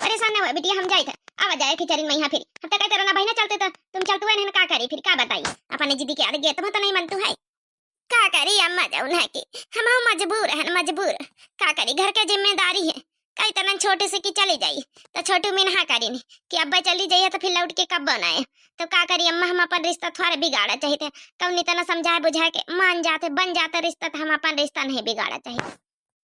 परेशान ना हो बिटिया, हम जाई थे आवा जाए खिचड़ी में यहाँ फिर हम तो कहते रहना भाई ना चलते तो तुम चलते हुए का करी फिर का बताई अपने जिद्दी के आगे गेट में तो नहीं मनतू है का करी अम्मा जाऊन है कि हम मजबूर है मजबूर का करी घर के जिम्मेदारी है कई तना छोटे से की चली जाई तो छोटू में नहा करी नहीं कि अब्बा चली जाइए तो फिर लौट के कब बनाए तो का करी अम्मा हम अपन रिश्ता थोड़ा बिगाड़ा चाहिए कौन तना समझाए बुझाए के मान जाते बन जाते रिश्ता तो हम अपन रिश्ता नहीं बिगाड़ा चाहिए।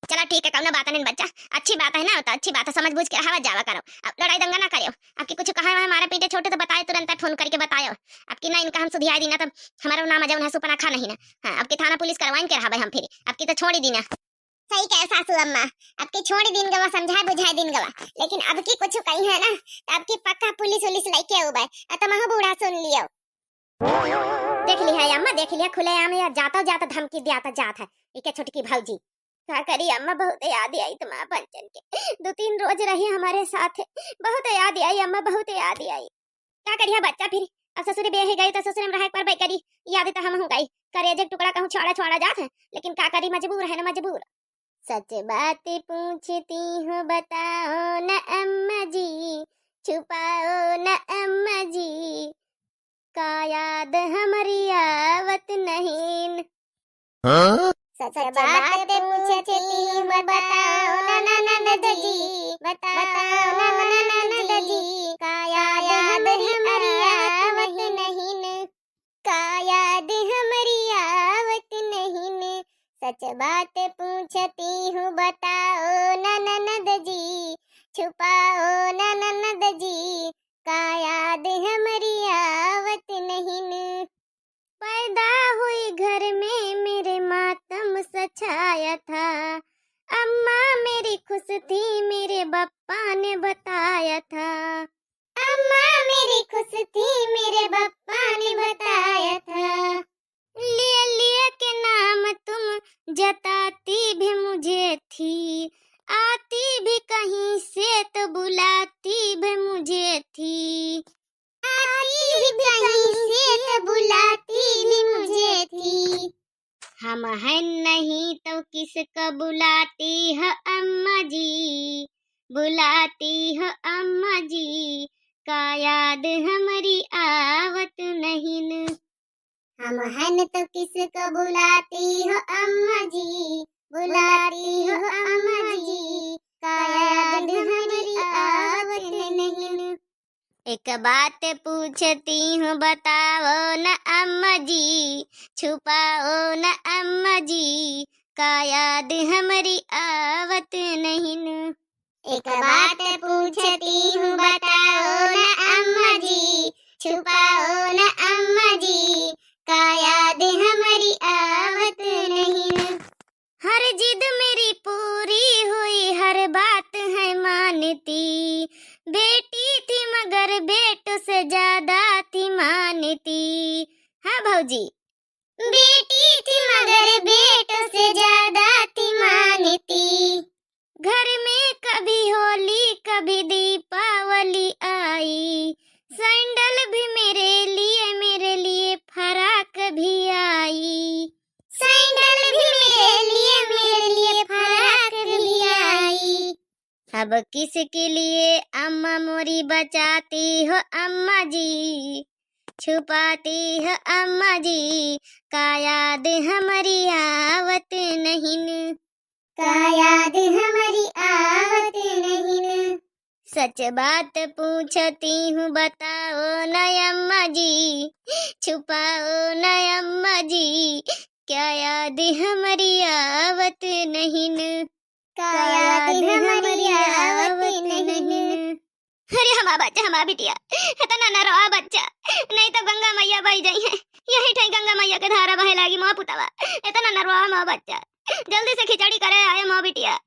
चला ठीक है कौन बात नहीं बच्चा अच्छी बात है ना तो अच्छी बात है समझ बुझ के हवा जावा करो अब लड़ाई दंगा ना करो आपकी कुछ कहा है हमारे पीछे छोटे तो बताए तुरंत फोन करके बताओ आपकी ना इनका हम सुधिया दी ना तो हमारा नाम जवन है सुपना खा नहीं ना हाँ आपकी थाना पुलिस करवाइन के रहा हम फिर आपकी तो छोड़ ही दी ना सही कहे सासू अम्मा आपकी छोड़ दिन गवा समझाए बुझाए दिन गवा लेकिन अब की कुछ कही है ना तो आपकी पक्का पुलिस उलिस लेके उबे तमहो बूढ़ा सुन लियो देख लिया अम्मा देख लिया खुले आम या जाता जाता धमकी दिया जात है इके छोटकी भौजी क्या करी अम्मा बहुत याद आई तुम्हारा पंचन के 2-3 रोज रही हमारे साथ बहुत याद आई अम्मा बहुत याद आई क्या करिया बच्चा फिर अब ससुर ब्याह गई तो ससुर में रह पर करी याद तो हम हो गई करे एक टुकड़ा कहूं छोड़ा छोड़ा जात है लेकिन क्या करी मजबूर है ना मजबूर सच बात पूछती हूँ बताओ न अम्मा जी छुपाओ न अम्मा जी का याद हमारी आवत नहीं सच बात पूछती हूँ बताओ न ननद जी बताओ न ननद जी का याद हमारी आवत नहीं का याद हमारी आवत नहीं सच बात पूछती हूँ बताओ न ननद जी छुपाओ न ननद जी का याद हमारी आवत नहीं पैदा हुई घर में मेरे मातम सछाया था अम्मा मेरी खुश थी मेरे बप्पा ने बताया था अम्मा मेरी खुश थी मेरे बप्पा ने बताया था लिए लिए के नाम तुम जताती भी मुझे थी आती भी कहीं से तो बुलाती भी मुझे थी आती भी कहीं से तो बुलाती भी मुझे थी हम हैं नहीं तो किसको बुलाती है अम्मा जी बुलाती है अम्मा जी का याद हमारी आवत नहीं हम हैं तो किसको बुलाती हो अम्मा जी बुलाती हो अम्मा जी का याद हमारी आवत नहीं एक बात पूछती हूँ बताओ न अम्मा जी छुपाओ न अम्मा जी का याद हमारी आवत नहीं एक बात पूछती हूँ बताओ न अम्मा जी छुपाओ न अम्मा जी का याद हमारी आवत नहीं हर जिद मेरी पूरी हुई हर बात है मानती बेटी थी मगर बेटों से ज्यादा थी मानती हाँ भौजी बेटी थी मगर बेटों से ज्यादा थी मानती घर में कभी होली कभी दीपावली आई सैंडल भी मेरे लिए फराक भी आई सैंडल भी मेरे लिए फराक भी आई अब किसके लिए अम्मा मोरी बचाती हो अम्मा जी छुपाती हो अम्मा जी का याद हमारी आवत नहीं का याद हमारी आवत नहीं सच बात पूछती हूँ बताओ न अम्मा जी छुपाओ न अम्मा जी क्या याद हमारी आवत नहीं का याद हमारी आवत नहीं अरे हमारा बच्चा हमारा बिटिया इतना न रहा बच्चा नहीं तो गंगा मैया बह जाई है यही ठई गंगा मैया के धारा बहे लागी मोह पुतवा इतना न रहा माँ बच्चा जल्दी से खिचड़ी करे आए माँ बिटिया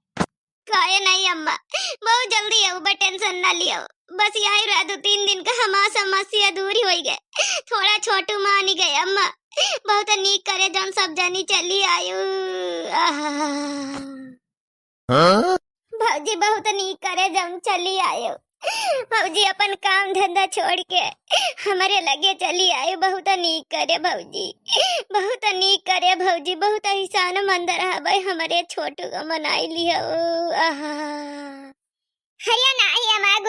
काहे नहीं अम्मा बहुत जल्दी है ऊपर टेंशन ना लियो बस यही रह 2-3 दिन का हमारा समस्या दूर हो गए थोड़ा छोटू मान गए अम्मा बहुत नीक करे जन सब जनी चली आयु भौजी बहुत नीक करे जम चली आयो भौजी अपन काम धंधा छोड़ के हमारे लगे चली आए बहुत नीक करे भौजी बहुत नीक करे भौजी बहुत एहसान मंद रहा हमारे छोटू को मनाई लिया हरिया नहीं हमारा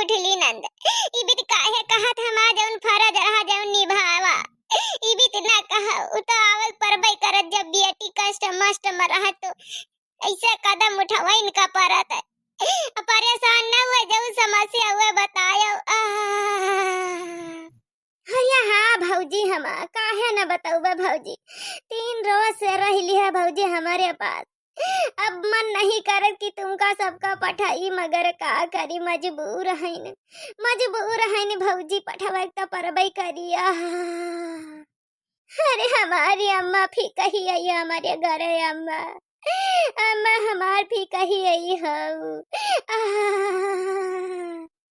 न बताऊबा भौजी, 3 रोज से रही है भौजी हमारे पास। अब मन नहीं करत कि तुमका सबका पठाई, मगर का करी, मजबूर है न, भौजी, पठवा तो परबई करिया। अरे हमारी अम्मा भी कही आई हमारे घरे, अम्मा अम्मा हमार भी कही आई हो।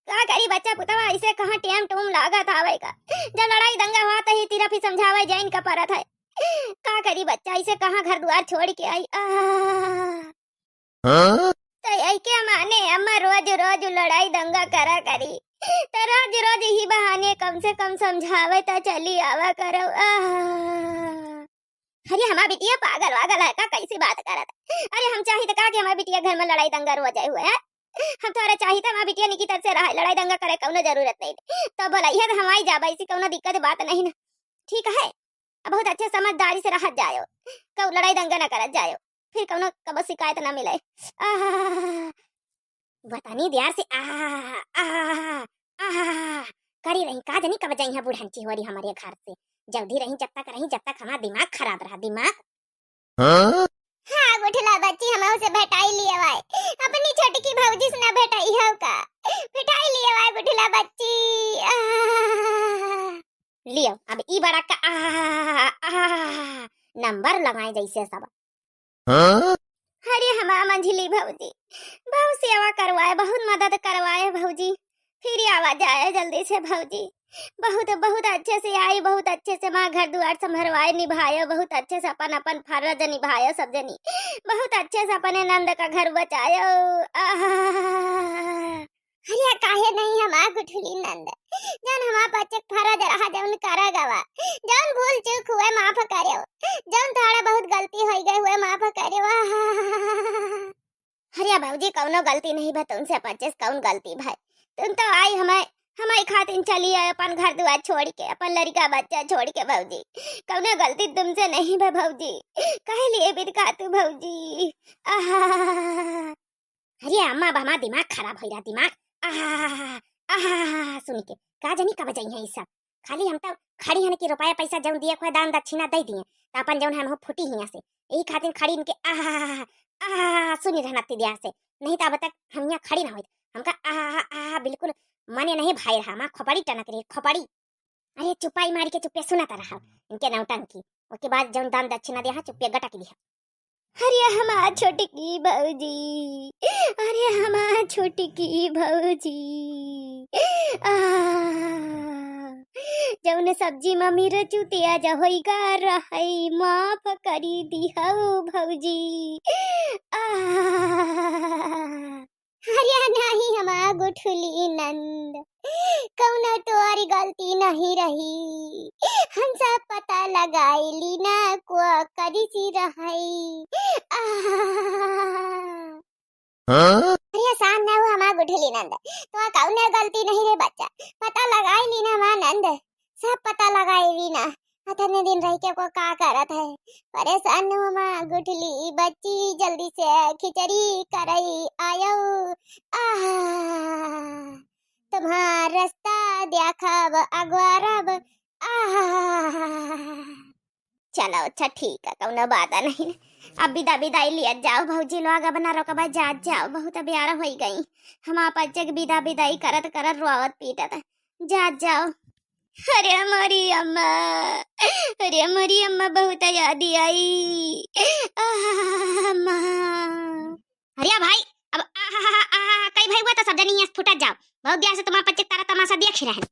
का करी बच्चा पुतवा, ऐसे कहाँ टेम टूम लागत आवे का। जब लड़ाई दंगा हुआ तो ही तीरा भी समझावे जैन का परत है। का करी बच्चा, ऐसे कहाँ घर द्वार छोड़ के आई। तो आई के माने अम्मा रोज रोज लड़ाई दंगा करा करी, तो रोज रोज ही बहाने कम से कम समझावे तो चली आवा करो। अरे हमारा बिटिया पागल वागल है का, कैसी बात करत। अरे हम चाहिए तो का कि हमारा बिटिया घर में लड़ाई दंगा रो जाए हुए है। हम तो चाहिए था हमारा बिटिया निकी तरफ से रहा, लड़ाई दंगा करे कौनो जरूरत नहीं। तो बोलाइए तो हम आई जाबा, ऐसी कौनो दिक्कत बात नहीं ना, ठीक है। अब बहुत अच्छे समझदारी से रह जायो, कौ लड़ाई दंगा ना करत जायो, फिर कौनो कब शिकायत ना मिले। बतानी देर से करी रही, का जानी कब जाई है बुढ़ांची होरी हमारे घर से। जल्दी रही जब तक हमारा दिमाग खराब रहा, दिमाग। हाँ गुठला बच्ची, हम से भेटाई लिया वाई, अपनी छोटी की भौजी से ना भेटाई हो का, भेटाई लिया वाई गुठला बच्ची। लियो अब ई बड़ा का नंबर लगाए जैसे सब। अरे हमारा मंझली भौजी बहुत सेवा करवाए, बहुत मदद करवाए भौजी, फिर आवाज आए जल्दी से भौजी। बहुत बहुत अच्छे से आई, बहुत अच्छे से माँ घर द्वार संभरवाए, निभाए, बहुत अच्छे से अपन अपन फर्ज निभाए सब जनी, बहुत अच्छे से अपने नंद का घर बचाए। अरे काहे नहीं हमार गुठली नंद, जन हमार बच्चे फर्ज रहा जौन करा गवा, जौन भूल चूक हुए माफ करियो, जौन थोड़ा बहुत गलती हो गई हुए माफ करियो। अरे भौजी कौनो गलती नहीं बा तुमसे, 25 कौन गलती भाई, तुम तो आई हमारी खातिर चली आए अपन घर द्वार छोड़ के, अपन लड़का बच्चा छोड़ के भौजी, कौनो गलती तुमसे नहीं बा भौजी, कहे लिए बिदका तू भौजी। अरे अम्मा हमारा दिमाग खराब हो रहा, दिमाग। सुन के का जानी कब जाई है सब, खाली हम तो खड़ी हन की रुपया पैसा जौन दिए खोए दान दक्षिणा दे दिए, तो अपन जौन हम फूटी हिया से यही खातिर खड़ी इनके सुनी रहना दिया से, नहीं तो अब तक हम यहाँ खड़ी ना हुई, हमका बिल्कुल मने नहीं भाई रहा, माँ खोपड़ी टनक रही खोपड़ी। अरे चुपाई मारी के चुप्पे सुनाता रहा इनके नौटंकी, उसके बाद जौन दान दक्षिणा दिया चुप्पे गटक दिया। अरे हमार छोटी की भौजी, अरे हमार छोटी की भौजी, जौन सब्जी में मिर्च तेज होइगा रहई माफ करी दिहौ भौजी। अरे नहीं हमार गुठली नंद, कौनो तोरी गलती नहीं रही, हम सब पता लगाईली ना को करी सी रहई। अरे आसान ना हो हमार गुठली नंद, तो कौनो गलती नहीं रे बच्चा, पता लगाईली ना मां नंद, सब पता लगाईली ना, अतने दिन रह के को का करत है, परेशान हो मां गुठली बच्ची, जल्दी से खिचड़ी करई आयो। तुम्हार रास्ता देखब अगवारब। चलो अच्छा ठीक है, कौनो बात नहीं, अब विदाई लिया जाओ भौजी लोग, अब ना रोकबा जा जाओ, बहुत प्यारा हो गई हम बच्चे के विदाई करत करत रोवत पीटत, जा जाओ। अरे हमारी अम्मा, अरे हमारी अम्मा बहुत याद आई अम्मा। अरे भाई अब कई भाई हुआ तो सब जनी फुटत जाओ, बहुत दिया से तुम्हारा बच्चे तारा तमाशा देख रहे हैं।